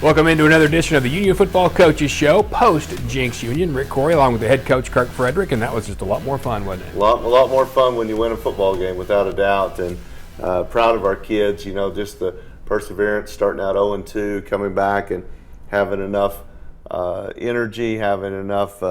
Welcome into another edition of the Union Football Coaches Show, post-Jenks Union. Rick Corey along with the head coach, Kirk Frederick, and that was just a lot more fun, wasn't it? A lot more fun when you win a football game, without a doubt, and proud of our kids, just the perseverance, starting out 0-2, coming back and having enough energy, having enough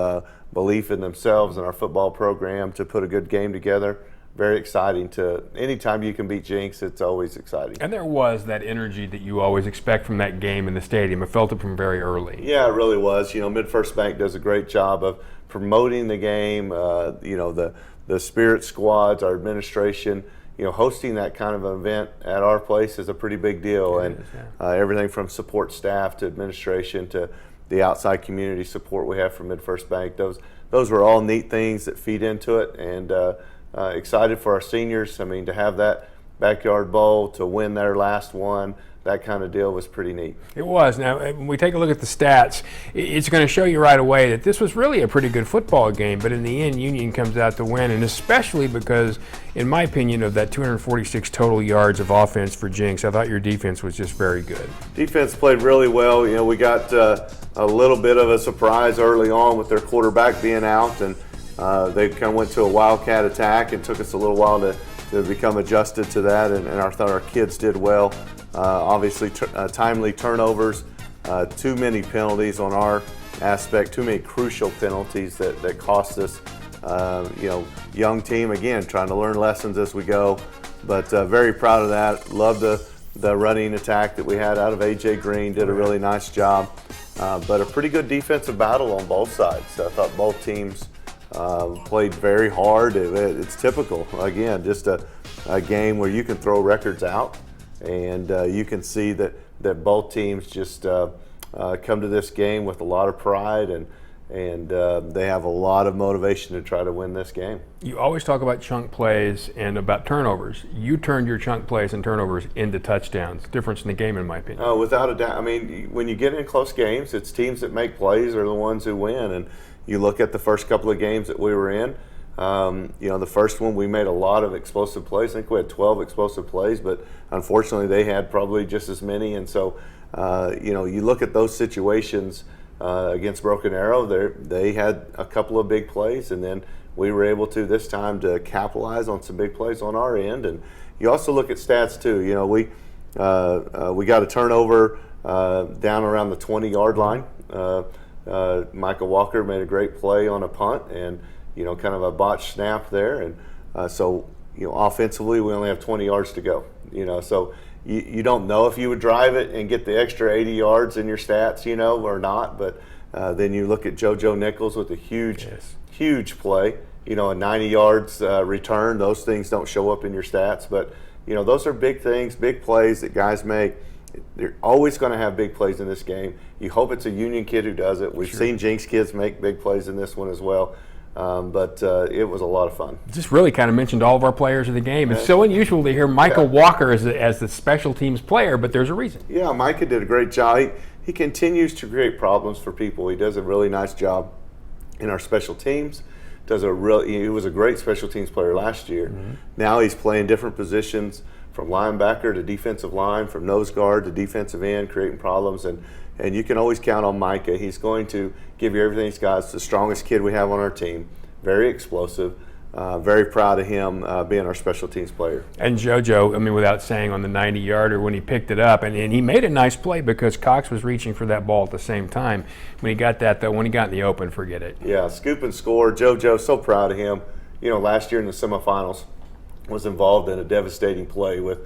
belief in themselves and our football program to put a good game together. Very exciting. Anytime you can beat Jenks, it's always exciting. And there was that energy that you always expect from that game in the stadium. I felt it from very early. Yeah, it really was. Mid-First Bank does a great job of promoting the game. The spirit squads, our administration. Hosting that kind of an event at our place is a pretty big deal. Everything from support staff to administration to the outside community support we have from Mid-First Bank. Those were all neat things that feed into it, and excited for our seniors. To have that backyard bowl, to win their last one, that kind of deal was pretty neat. It was. Now, when we take a look at the stats, it's going to show you right away that this was really a pretty good football game, but in the end, Union comes out to win, and especially because, in my opinion, of that 246 total yards of offense for Jenks, I thought your defense was just very good. Defense played really well. We got a little bit of a surprise early on with their quarterback being out, and they kind of went to a wildcat attack and took us a little while to become adjusted to that, and I thought our kids did well. Obviously, timely turnovers, too many penalties on our aspect, too many crucial penalties that cost us. Young team, again, trying to learn lessons as we go, but very proud of that. Love the running attack that we had out of A.J. Green, did a really nice job, but a pretty good defensive battle on both sides. I thought both teams played very hard. It's typical, again, just a game where you can throw records out, and you can see that both teams just come to this game with a lot of pride, and they have a lot of motivation to try to win this game. You always talk about chunk plays and about turnovers. You turned your chunk plays and turnovers into touchdowns. Difference in the game, in my opinion. Without a doubt. When you get in close games, it's teams that make plays are the ones who win, and you look at the first couple of games that we were in. The first one we made a lot of explosive plays. I think we had 12 explosive plays, but unfortunately they had probably just as many. And so, you look at those situations against Broken Arrow. They had a couple of big plays, and then we were able to this time to capitalize on some big plays on our end. And you also look at stats too. We got a turnover down around the 20-yard line. Michael Walker made a great play on a punt, and kind of a botched snap there, and so offensively we only have 20 yards to go. So you don't know if you would drive it and get the extra 80 yards in your stats, or not. But then you look at JoJo Nichols with a huge play, a 90 yards return. Those things don't show up in your stats, but those are big things, big plays that guys make. They're always going to have big plays in this game. You hope it's a Union kid who does it. We've seen Jenks kids make big plays in this one as well. But it was a lot of fun. Just really kind of mentioned all of our players of the game. It's so unusual to hear Michael Walker as the special teams player, but there's a reason. Yeah, Micah did a great job. He continues to create problems for people. He does a really nice job in our special teams. He was a great special teams player last year. Mm-hmm. Now he's playing different positions, from linebacker to defensive line, from nose guard to defensive end, creating problems. And you can always count on Micah. He's going to give you everything he's got. It's the strongest kid we have on our team. Very explosive. Very proud of him being our special teams player. And JoJo, without saying, on the 90-yarder when he picked it up, and he made a nice play because Cox was reaching for that ball at the same time. When he got that, though, when he got in the open, forget it. Yeah, scoop and score. JoJo, so proud of him. Last year in the semifinals, was involved in a devastating play with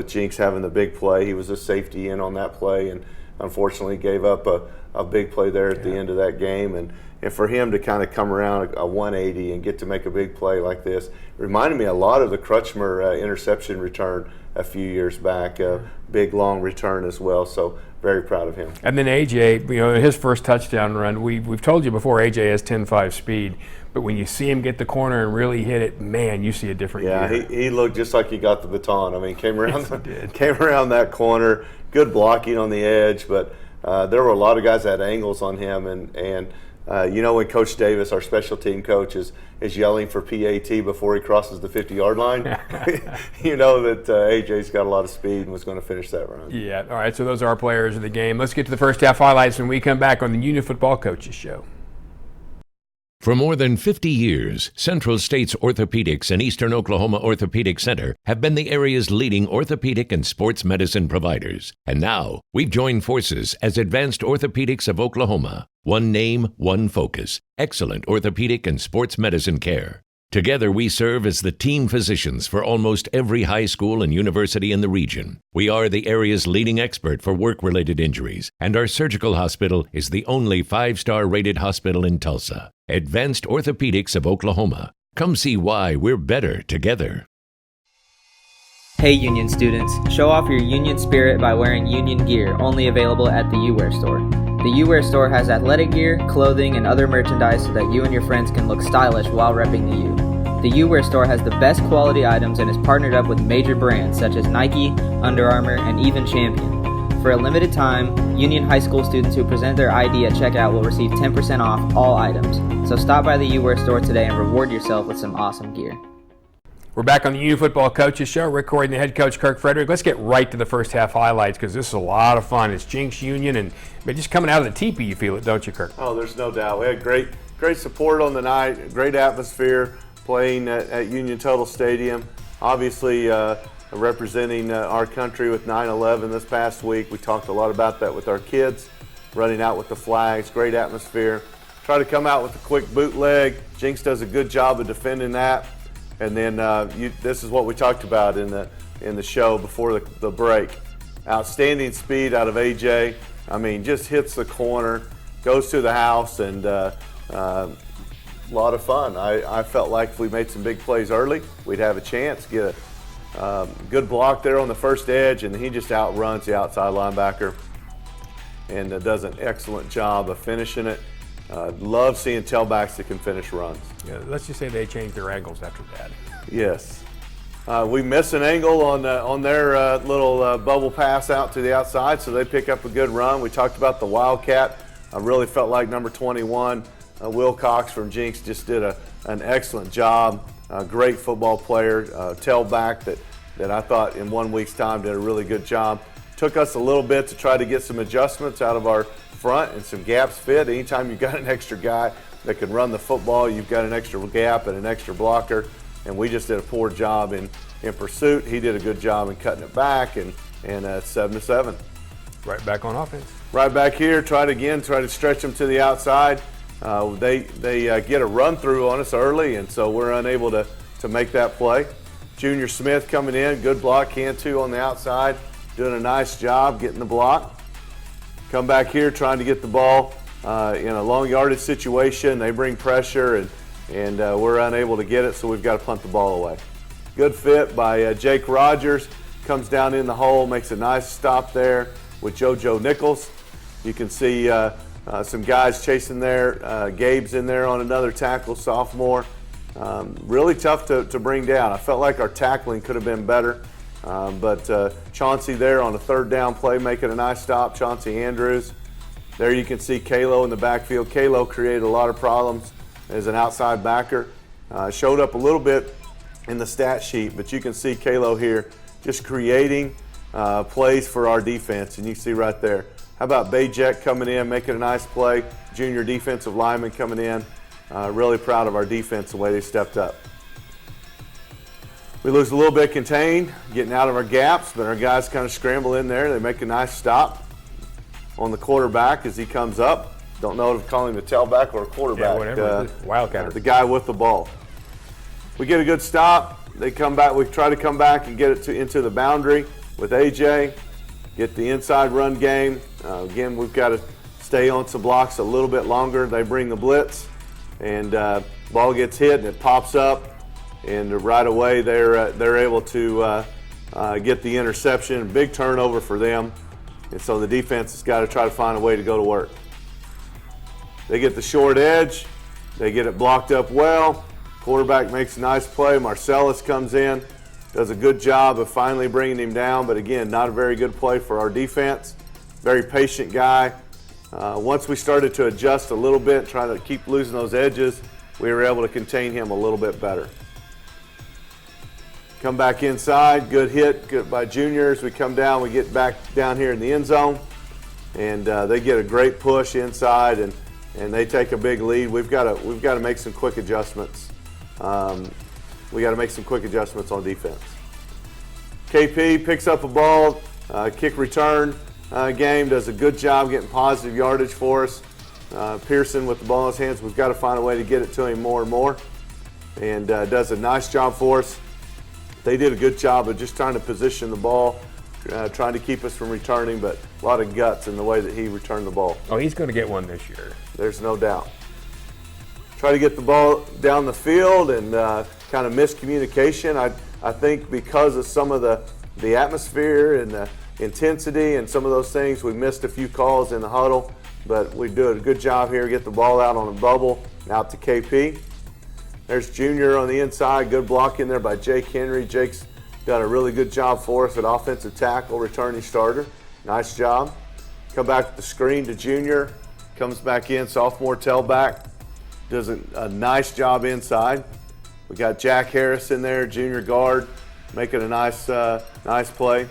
Jenks having the big play. He was a safety in on that play, and unfortunately gave up a big play there at the end of that game. And for him to kind of come around a 180 and get to make a big play like this reminded me a lot of the Crutchmer interception return a few years back, a big long return as well. So very proud of him. And then AJ, his first touchdown run, we've told you before, AJ has 10.5 speed. But when you see him get the corner and really hit it, man, you see a different gear. Yeah, he looked just like he got the baton. Came around that corner, good blocking on the edge, but there were a lot of guys that had angles on him, and When Coach Davis, our special team coach, is yelling for PAT before he crosses the 50-yard line, you know that AJ's got a lot of speed and was going to finish that run. Yeah, all right, so those are our players of the game. Let's get to the first half highlights when we come back on the Union Football Coaches Show. For more than 50 years, Central States Orthopedics and Eastern Oklahoma Orthopedic Center have been the area's leading orthopedic and sports medicine providers. And now, we've joined forces as Advanced Orthopedics of Oklahoma. One name, one focus. Excellent orthopedic and sports medicine care. Together, we serve as the team physicians for almost every high school and university in the region. We are the area's leading expert for work-related injuries, and our surgical hospital is the only 5-star rated hospital in Tulsa. Advanced Orthopedics of Oklahoma. Come see why we're better together. Hey Union students, show off your Union spirit by wearing Union gear, only available at the U-Wear store. The U-Wear store has athletic gear, clothing, and other merchandise so that you and your friends can look stylish while repping the U. The U-Wear store has the best quality items and is partnered up with major brands such as Nike, Under Armour, and even Champion. For a limited time, Union High School students who present their ID at checkout will receive 10% off all items. So stop by the U-Wear store today and reward yourself with some awesome gear. We're back on the Union Football Coaches Show. Rick Corey and the head coach, Kirk Frederick. Let's get right to the first half highlights because this is a lot of fun. It's Jenks Union, and just coming out of the teepee, you feel it, don't you, Kirk? Oh, there's no doubt. We had great support on the night, great atmosphere playing at Union Total Stadium. Obviously, representing our country with 9/11 this past week. We talked a lot about that with our kids, running out with the flags, great atmosphere. Try to come out with a quick bootleg. Jenks does a good job of defending that. And then this is what we talked about in the show before the break. Outstanding speed out of AJ. I mean, just hits the corner, goes to the house, and a lot of fun. I felt like if we made some big plays early, we'd have a chance. Get a good block there on the first edge, and he just outruns the outside linebacker and does an excellent job of finishing it. Love seeing tailbacks that can finish runs. Yeah, let's just say they changed their angles after that. Yes. We miss an angle on their little bubble pass out to the outside, so they pick up a good run. We talked about the Wildcat. I really felt like number 21, Will Cox from Jenks, just did an excellent job. Great football player, tailback that I thought in 1 week's time did a really good job. Took us a little bit to try to get some adjustments out of our front and some gaps fit. Anytime you've got an extra guy that can run the football, you've got an extra gap and an extra blocker, and we just did a poor job in pursuit. He did a good job in cutting it back, and 7-7. Right back on offense. Right back here, try to stretch them to the outside. They get a run through on us early, and so we're unable to make that play. Junior Smith coming in, good block, Cantu on the outside, doing a nice job getting the block. Come back here trying to get the ball in a long yardage situation. They bring pressure, and we're unable to get it, so we've got to punt the ball away. Good fit by Jake Rogers. Comes down in the hole, makes a nice stop there with JoJo Nichols. You can see some guys chasing there. Gabe's in there on another tackle, sophomore. Really tough to bring down. I felt like our tackling could have been better. But Chauncey there on a third down play making a nice stop, Chauncey Andrews. There you can see Kalo in the backfield. Kalo created a lot of problems as an outside backer. Showed up a little bit in the stat sheet, but you can see Kalo here just creating plays for our defense, and you see right there. How about Bajek coming in, making a nice play, junior defensive lineman coming in. Really proud of our defense, the way they stepped up. We lose a little bit contained, getting out of our gaps, but our guys kind of scramble in there. They make a nice stop on the quarterback as he comes up. Don't know if calling him the tailback or a quarterback. Yeah, whatever. Wildcatter. The guy with the ball. We get a good stop. They come back. We try to come back and get it into the boundary with AJ. Get the inside run game. Again, we've got to stay on some blocks a little bit longer. They bring the blitz, and ball gets hit and it pops up. And right away, they're able to get the interception. Big turnover for them. And so the defense has got to try to find a way to go to work. They get the short edge. They get it blocked up well. Quarterback makes a nice play. Marcellus comes in, does a good job of finally bringing him down. But again, not a very good play for our defense. Very patient guy. Once we started to adjust a little bit, trying to keep losing those edges, we were able to contain him a little bit better. Come back inside, good hit good by juniors. We come down, we get back down here in the end zone, and they get a great push inside, and they take a big lead. We've got to make some quick adjustments. We got to make some quick adjustments on defense. KP picks up a ball, kick return game, does a good job getting positive yardage for us. Pearson with the ball in his hands, we've got to find a way to get it to him more and more, and does a nice job for us. They did a good job of just trying to position the ball, trying to keep us from returning, but a lot of guts in the way that he returned the ball. Oh, he's going to get one this year. There's no doubt. Try to get the ball down the field and kind of miscommunication. I think because of some of the atmosphere and the intensity and some of those things, we missed a few calls in the huddle, but we do a good job here, get the ball out on a bubble, out to KP. There's Junior on the inside, good block in there by Jake Henry. Jake's done a really good job for us at offensive tackle, returning starter. Nice job. Come back to the screen to Junior, comes back in, sophomore tailback, does a nice job inside. We got Jack Harris in there, junior guard, making a nice play.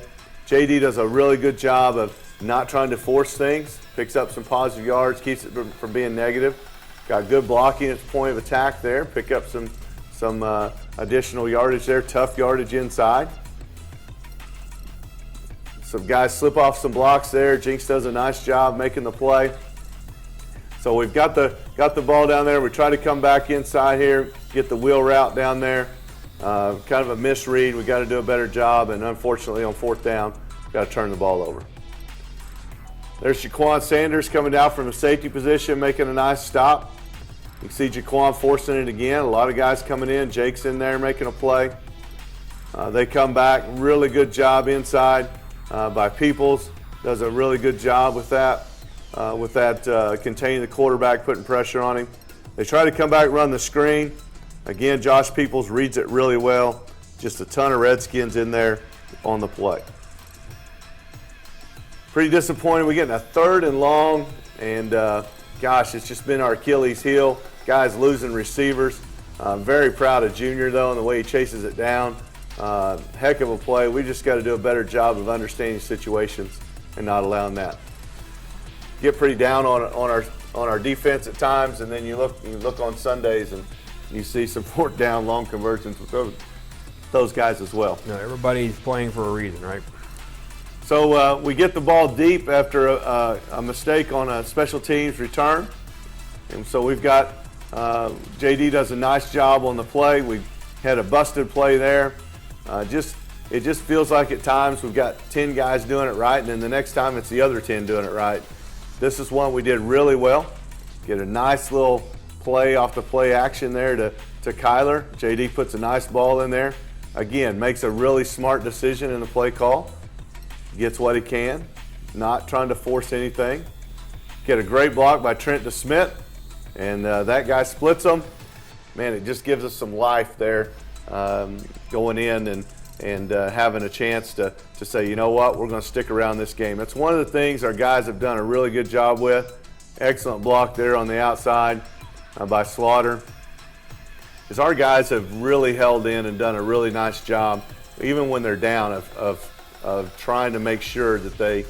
JD does a really good job of not trying to force things, picks up some positive yards, keeps it from being negative. Got good blocking at the point of attack there, pick up some additional yardage there, tough yardage inside. Some guys slip off some blocks there. Jenks does a nice job making the play. So we've got the ball down there. We try to come back inside here, get the wheel route down there. Kind of a misread. We got to do a better job, and unfortunately on fourth down, got to turn the ball over. There's Jaquan Sanders coming down from the safety position, making a nice stop. You can see Jaquan forcing it again. A lot of guys coming in. Jake's in there making a play. They come back. Really good job inside by Peoples. Does a really good job with that containing the quarterback, putting pressure on him. They try to come back, run the screen. Again, Josh Peoples reads it really well. Just a ton of Redskins in there on the play. Pretty disappointed. We're getting a 3rd and long, and gosh, it's just been our Achilles heel. Guys losing receivers. I'm very proud of Junior, though, and the way he chases it down. Heck of a play. We just got to do a better job of understanding situations and not allowing that. Get pretty down on our defense at times, and then you look on Sundays and you see some 4th down long conversions with those guys as well. No, everybody's playing for a reason, right? So we get the ball deep after a mistake on a special teams return, and so we've got JD does a nice job on the play. We had a busted play there. It just feels like at times we've got 10 guys doing it right, and then the next time it's the other 10 doing it right. This is one we did really well. Get a nice little play off the play action there to Kyler. JD puts a nice ball in there. Again, makes a really smart decision in the play call. Gets what he can, not trying to force anything. Get a great block by Trent DeSmit, and that guy splits them. Man, it just gives us some life there going in and having a chance to say, you know what, we're going to stick around this game. That's one of the things our guys have done a really good job with. Excellent block there on the outside by Slaughter. Is our guys have really held in and done a really nice job, even when they're down, of trying to make sure that they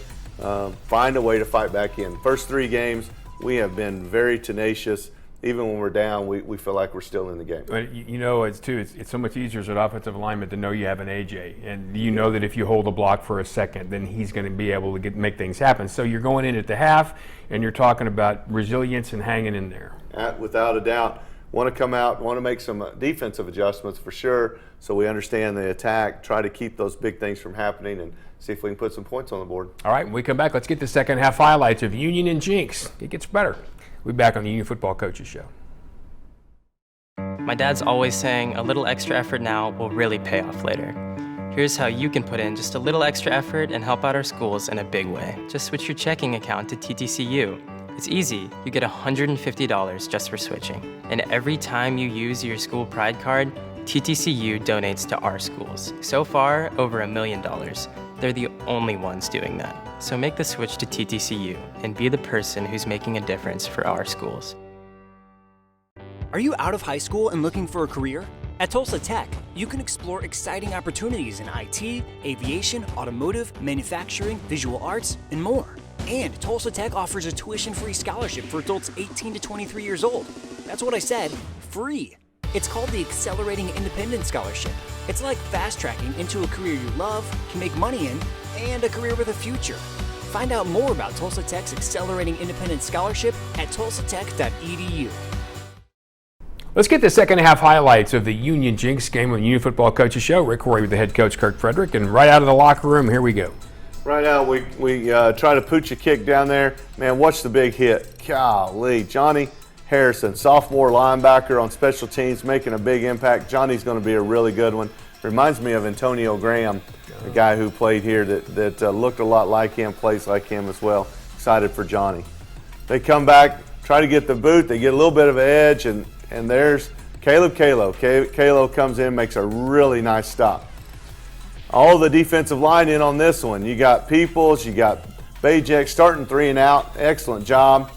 find a way to fight back in. First 3 games, we have been very tenacious. Even when we're down, we feel like we're still in the game. But you know, it's so much easier as an offensive lineman to know you have an AJ, and you know that if you hold a block for a second, then he's going to be able to make things happen. So you're going in at the half, and you're talking about resilience and hanging in there. Without a doubt. Want to come out, want to make some defensive adjustments for sure, so we understand the attack, try to keep those big things from happening, and see if we can put some points on the board. All right, when we come back, let's get the second half highlights of Union and Jenks. It gets better. We'll be back on the Union Football Coaches Show. My dad's always saying a little extra effort now will really pay off later. Here's how you can put in just a little extra effort and help out our schools in a big way. Just switch your checking account to TTCU. It's easy. You get $150 just for switching. And every time you use your school pride card, TTCU donates to our schools. So far, over $1 million. They're the only ones doing that. So make the switch to TTCU and be the person who's making a difference for our schools. Are you out of high school and looking for a career? At Tulsa Tech, you can explore exciting opportunities in IT, aviation, automotive, manufacturing, visual arts, and more. And Tulsa Tech offers a tuition-free scholarship for adults 18 to 23 years old. That's what I said, free. It's called the Accelerating Independent Scholarship. It's like fast-tracking into a career you love, can make money in, and a career with a future. Find out more about Tulsa Tech's Accelerating Independent Scholarship at tulsatech.edu. Let's get the second half highlights of the Union Jenks game on the Union Football Coaches Show. Rick Corey with the head coach, Kirk Frederick, and right out of the locker room, here we go. Right now, we try to pooch a kick down there. Man, watch the big hit. Golly, Johnny Harrison, sophomore linebacker on special teams, making a big impact. Johnny's going to be a really good one. Reminds me of Antonio Graham, the guy who played here that looked a lot like him, plays like him as well. Excited for Johnny. They come back, try to get the boot. They get a little bit of an edge, and there's Caleb Kalo. Kalo comes in, makes a really nice stop. All the defensive line in on this one. You got Peoples, you got Bajek starting 3 and out. Excellent job.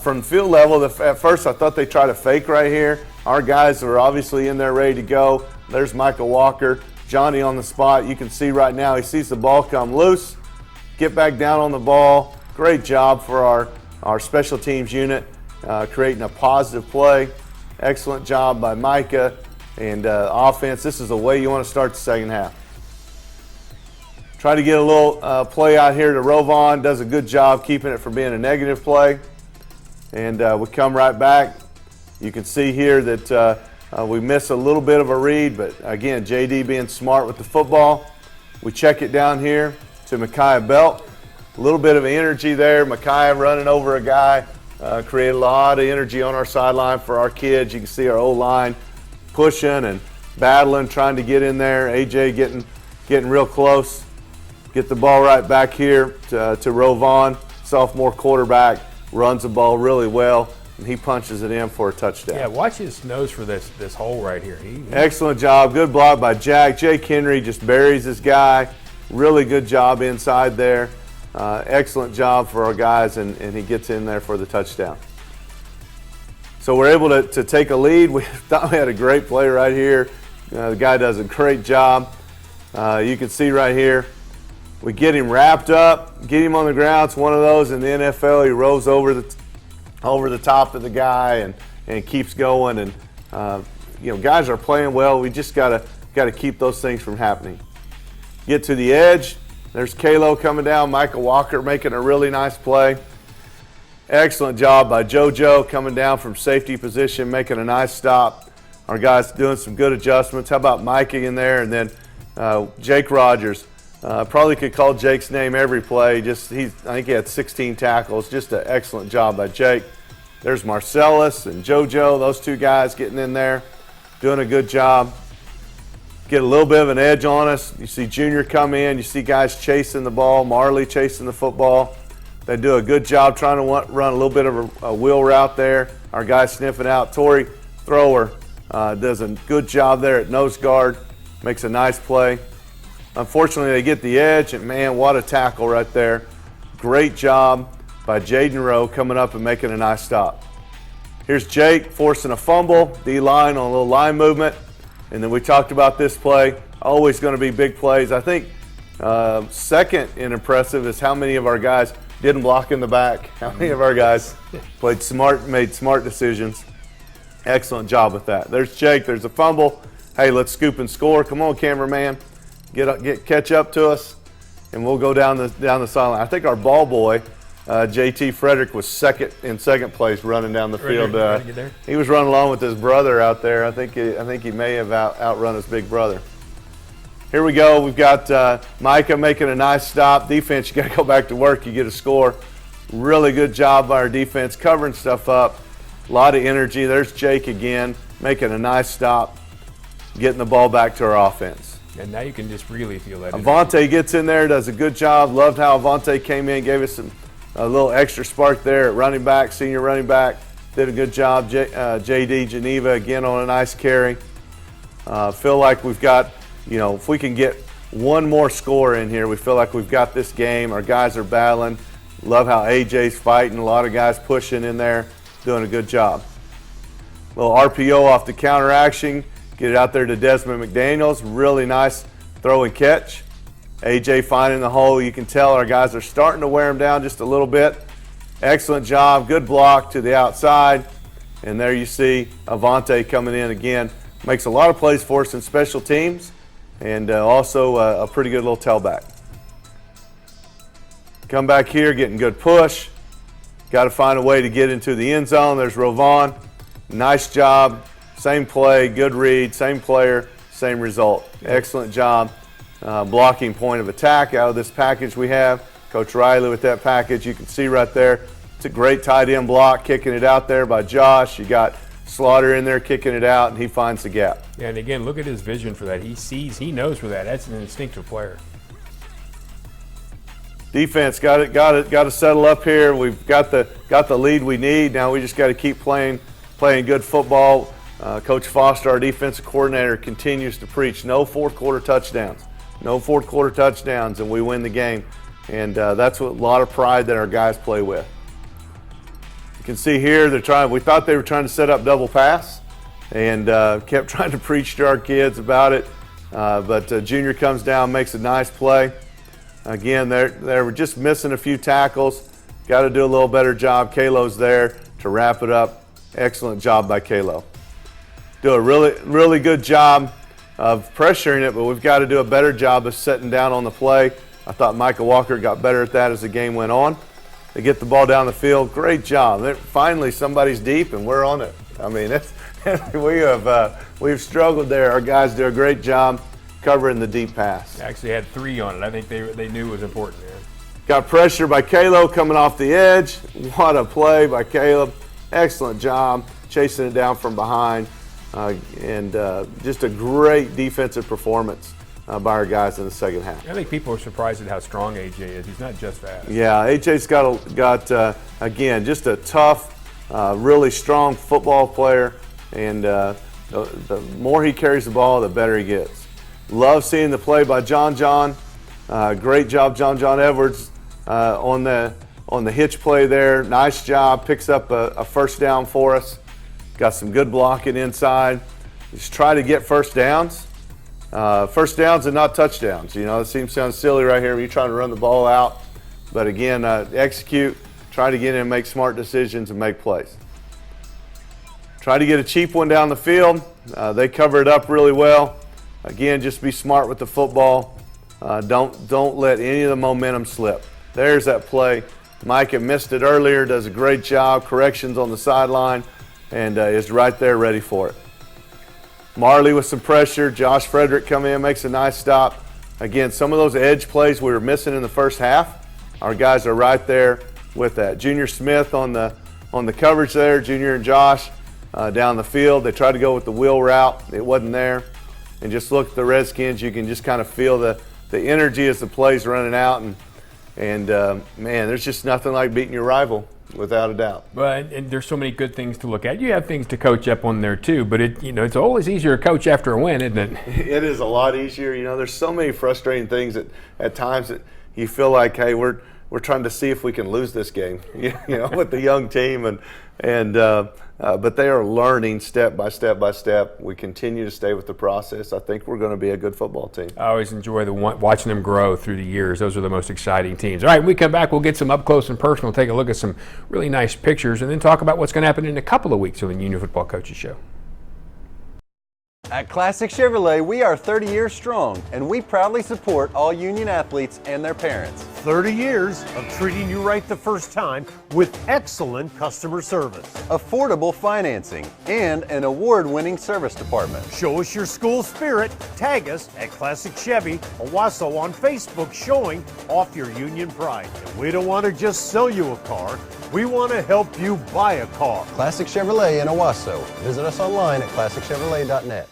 From field level, at first I thought they tried to fake right here. Our guys were obviously in there ready to go. There's Michael Walker, Johnny on the spot. You can see right now he sees the ball come loose, get back down on the ball. Great job for our special teams unit, creating a positive play. Excellent job by Micah and offense. This is the way you want to start the second half. Try to get a little play out here to Rovon. Does a good job keeping it from being a negative play. And we come right back. You can see here that we miss a little bit of a read, but again, JD being smart with the football. We check it down here to Micaiah Belt. A little bit of energy there. Micaiah running over a guy. Created a lot of energy on our sideline for our kids. You can see our O-line pushing and battling, trying to get in there. AJ getting real close. Get the ball right back here to Rovon, sophomore quarterback. Runs the ball really well, and he punches it in for a touchdown. Yeah, watch his nose for this hole right here. Excellent job. Good block by Jack. Jake Henry just buries this guy. Really good job inside there. Excellent job for our guys, and he gets in there for the touchdown. So we're able to take a lead. We thought we had a great play right here. The guy does a great job. You can see right here, we get him wrapped up, get him on the ground. It's one of those in the NFL. He rolls over the top of the guy and keeps going. And guys are playing well. We just gotta keep those things from happening. Get to the edge. There's Kalo coming down. Michael Walker making a really nice play. Excellent job by JoJo coming down from safety position, making a nice stop. Our guys doing some good adjustments. How about Mikey in there? And then Jake Rogers. Probably could call Jake's name every play. I think he had 16 tackles. Just an excellent job by Jake. There's Marcellus and JoJo. Those two guys getting in there, doing a good job. Get a little bit of an edge on us. You see Junior come in. You see guys chasing the ball. Marley chasing the football. They do a good job trying to run a little bit of a wheel route there. Our guys sniffing out. Torrey Thrower does a good job there at nose guard. Makes a nice play. Unfortunately, they get the edge, and man, what a tackle right there. Great job by Jaden Rowe coming up and making a nice stop. Here's Jake forcing a fumble, D-line on a little line movement. And then we talked about this play, always going to be big plays. I think second in impressive is how many of our guys didn't block in the back. How many of our guys played smart, made smart decisions. Excellent job with that. There's Jake, there's a fumble. Hey, let's scoop and score. Come on, cameraman. Catch up to us, and we'll go down the sideline. I think our ball boy, JT Frederick, was in second place running down the field. He was running along with his brother out there. I think he may have outrun his big brother. Here we go. We've got Micah making a nice stop. Defense, you got to go back to work. You get a score. Really good job by our defense covering stuff up. A lot of energy. There's Jake again making a nice stop, getting the ball back to our offense. And now you can just really feel that. Avante gets in there, does a good job. Loved how Avante came in, gave us a little extra spark there at running back, senior running back. Did a good job. JD Geneva again on a nice carry. Feel like we've got, if we can get one more score in here. We feel like we've got this game. Our guys are battling. Love how AJ's fighting. A lot of guys pushing in there, doing a good job. Little RPO off the counter action. Get it out there to Desmond McDaniels. Really nice throw and catch. AJ finding the hole. You can tell our guys are starting to wear him down just a little bit. Excellent job. Good block to the outside. And there you see Avante coming in again. Makes a lot of plays for us in special teams, and also a pretty good little tailback. Come back here, getting good push. Got to find a way to get into the end zone. There's Rovon. Nice job. Same play, good read, same player, same result. Excellent job. Blocking point of attack out of this package we have. Coach Riley with that package, you can see right there. It's a great tight end block, kicking it out there by Josh. You got Slaughter in there kicking it out, and he finds the gap. Yeah, and again, look at his vision for that. He sees, he knows for that. That's an instinctive player. Defense got to settle up here. We've got the lead we need. Now we just got to keep playing good football. Coach Foster, our defensive coordinator, continues to preach no fourth quarter touchdowns. No fourth quarter touchdowns, and we win the game. And that's what a lot of pride that our guys play with. You can see here we thought they were trying to set up double pass, and kept trying to preach to our kids about it. But Junior comes down, makes a nice play. Again, they were just missing a few tackles. Got to do a little better job. Kalo's there to wrap it up. Excellent job by Kalo. Do a really good job of pressuring it, but we've got to do a better job of setting down on the play. I thought Micah Walker got better at that as the game went on. They get the ball down the field. Great job. Finally, somebody's deep, and we're on it. I mean, we've struggled there. Our guys do a great job covering the deep pass. Actually had 3 on it. I think they knew it was important there. Got pressure by Kalo coming off the edge. What a play by Caleb. Excellent job chasing it down from behind. And just a great defensive performance by our guys in the second half. I think people are surprised at how strong AJ is. He's not just fast. Yeah, AJ's got again, just a tough, really strong football player. And the more he carries the ball, the better he gets. Love seeing the play by John. Great job, John Edwards, on the hitch play there. Nice job. Picks up a first down for us. Got some good blocking inside. Just try to get first downs. First downs and not touchdowns. You know, it seems sound silly right here when you're trying to run the ball out. But again, execute, try to get in and make smart decisions and make plays. Try to get a cheap one down the field. They cover it up really well. Again, just be smart with the football. Don't let any of the momentum slip. There's that play. Micah missed it earlier, does a great job. Corrections on the sideline, and is right there ready for it. Marley with some pressure. Josh Frederick coming in, makes a nice stop. Again, some of those edge plays we were missing in the first half, our guys are right there with that. Junior Smith on the coverage there. Junior and Josh down the field. They tried to go with the wheel route. It wasn't there. And just look at the Redskins. You can just kind of feel the energy as the play's running out. And man, there's just nothing like beating your rival, without a doubt. But and there's so many good things to look at. You have things to coach up on there too, but it's always easier to coach after a win, isn't it? It is a lot easier. You know, there's so many frustrating things at times that you feel like, hey, we're trying to see if we can lose this game, with the young team, but they are learning step by step by step. We continue to stay with the process. I think we're going to be a good football team. I always enjoy watching them grow through the years. Those are the most exciting teams. All right, when we come back, we'll get some up close and personal, take a look at some really nice pictures, and then talk about what's going to happen in a couple of weeks on the Union Football Coaches Show. At Classic Chevrolet, we are 30 years strong, and we proudly support all Union athletes and their parents. 30 years of treating you right the first time with excellent customer service, affordable financing, and an award-winning service department. Show us your school spirit. Tag us at Classic Chevy Owasso on Facebook, showing off your Union pride. And we don't want to just sell you a car. We want to help you buy a car. Classic Chevrolet in Owasso. Visit us online at ClassicChevrolet.net.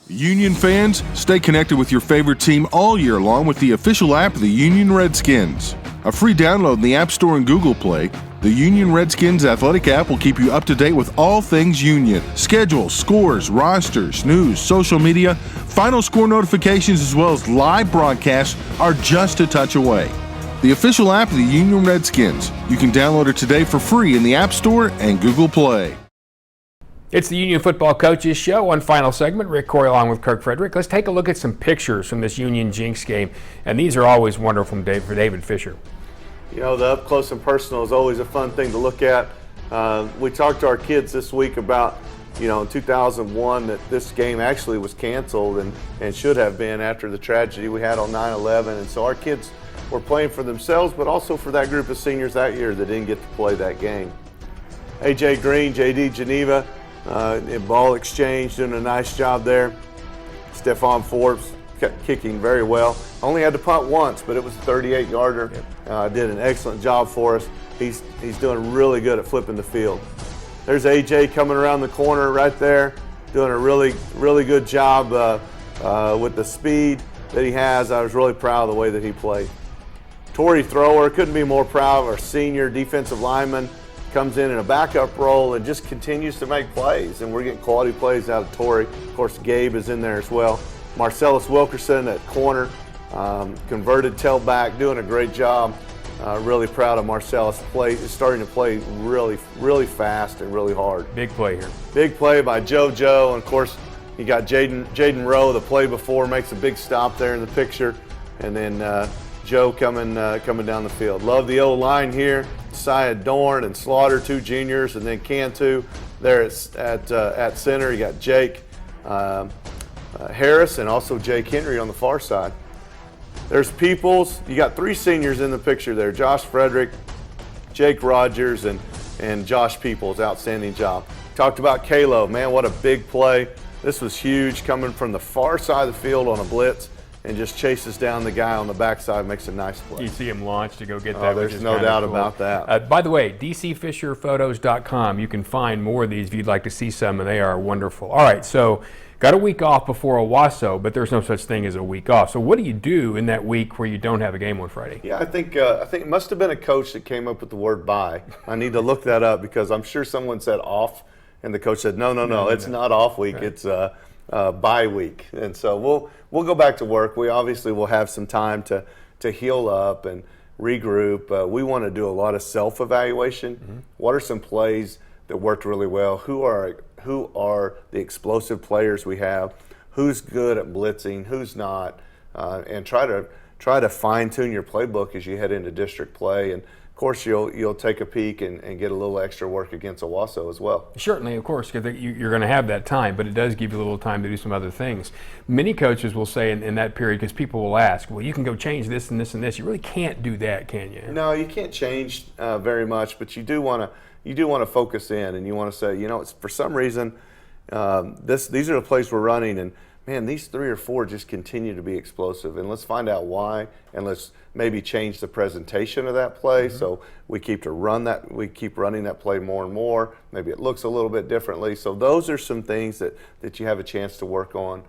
Union fans, stay connected with your favorite team all year long with the official app of the Union Redskins. A free download in the App Store and Google Play, The Union Redskins Athletic app will keep you up to date with all things Union. Schedules, scores, rosters, news, social media, final score notifications, as well as live broadcasts are just a touch away. The official app of the Union Redskins. You can download it today for free in the App Store and Google Play. It's the Union Football Coaches Show. One final segment. Rick Corey along with Kirk Frederick. Let's take a look at some pictures from this Union Jenks game. And these are always wonderful for David Fisher. You know, the up close and personal is always a fun thing to look at. We talked to our kids this week about, you know, in 2001 that this game actually was canceled and should have been after the tragedy we had on 9/11. And so our kids were playing for themselves, but also for that group of seniors that year that didn't get to play that game. A.J. Green, J.D. Geneva, in ball exchange, doing a nice job there. Stephon Forbes kept kicking very well. Only had to punt once, but it was a 38-yarder. Did an excellent job for us. He's doing really good at flipping the field. There's AJ coming around the corner right there, doing a really good job with the speed that he has. I was really proud of the way that he played. Torrey Thrower, couldn't be more proud of our senior defensive lineman. Comes in a backup role and just continues to make plays, and we're getting quality plays out of Torrey. Of course, Gabe is in there as well. Marcellus Wilkerson at corner, converted tailback, doing a great job. Really proud of Marcellus. Starting to play really fast and really hard. Big play here. Big play by JoJo, and of course, you got Jaden Rowe. The play before makes a big stop there in the picture, and then Joe coming down the field. Love the O-line here. Syed Dorn and Slaughter, two juniors, and then Cantu there at center. You got Jake Harris and also Jake Henry on the far side. There's Peoples. You got three seniors in the picture there. Josh Frederick, Jake Rogers, and Josh Peoples. Outstanding job. Talked about Kalo. Man, what a big play. This was huge, coming from the far side of the field on a blitz and just chases down the guy on the backside, makes a nice play. You see him launch to go get that. There's no doubt about that. By the way, dcfisherphotos.com. You can find more of these if you'd like to see some, and they are wonderful. All right, so got a week off before Owasso, but there's no such thing as a week off. So what do you do in that week where you don't have a game on Friday? Yeah, I think it must have been a coach that came up with the word bye. I need to look that up because I'm sure someone said off, and the coach said, no, it's not off week. Right. It's bye week. And so we'll go back to work. We obviously will have some time to heal up and regroup. We want to do a lot of self-evaluation. Mm-hmm. What are some plays that worked really well? Who are the explosive players we have? Who's good at blitzing? Who's not? And try to fine-tune your playbook as you head into district play. And of course, you'll take a peek and get a little extra work against Owasso as well. Certainly, of course, because you're going to have that time, but it does give you a little time to do some other things. Many coaches will say in that period, because people will ask, well, you can go change this and this and this. You really can't do that, can you? No, you can't change very much, but you do want to focus in, and you want to say, it's for some reason these are the plays we're running, and man, these 3 or 4 just continue to be explosive, and let's find out why, and let's maybe change the presentation of that play. Mm-hmm. So we keep running that play more and more. Maybe it looks a little bit differently. So those are some things that you have a chance to work on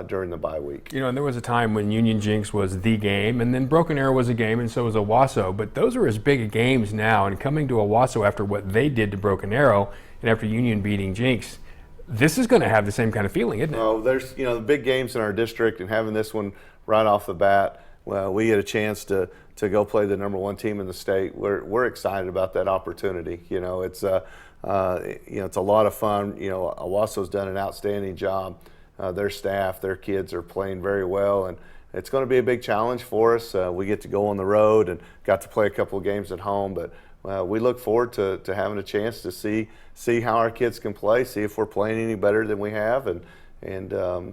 during the bye week. And there was a time when Union Jenks was the game, and then Broken Arrow was a game, and so was Owasso. But those are as big a games now, and coming to Owasso after what they did to Broken Arrow and after Union beating Jenks, this is going to have the same kind of feeling, isn't it? Oh, there's the big games in our district, and having this one right off the bat, well, we get a chance to go play the #1 team in the state. We're excited about that opportunity. It's a lot of fun. Owasso's done an outstanding job. Their staff, their kids are playing very well, and it's going to be a big challenge for us. We get to go on the road and got to play a couple of games at home, but we look forward to having a chance to see how our kids can play, see if we're playing any better than we have, and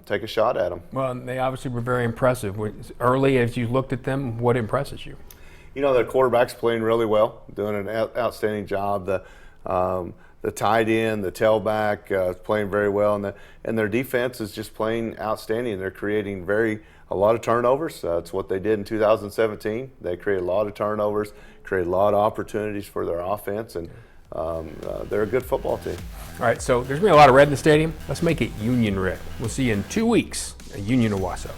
take a shot at them. Well, they obviously were very impressive. Early, as you looked at them, what impresses you? Their quarterback's playing really well, doing an outstanding job. The tight end, the tailback is playing very well, and their defense is just playing outstanding. They're creating a lot of turnovers. That's what they did in 2017. They created a lot of turnovers, created a lot of opportunities for their offense, and they're a good football team. All right, so there's going to be a lot of red in the stadium. Let's make it Union red. We'll see you in 2 weeks at Union Owasso.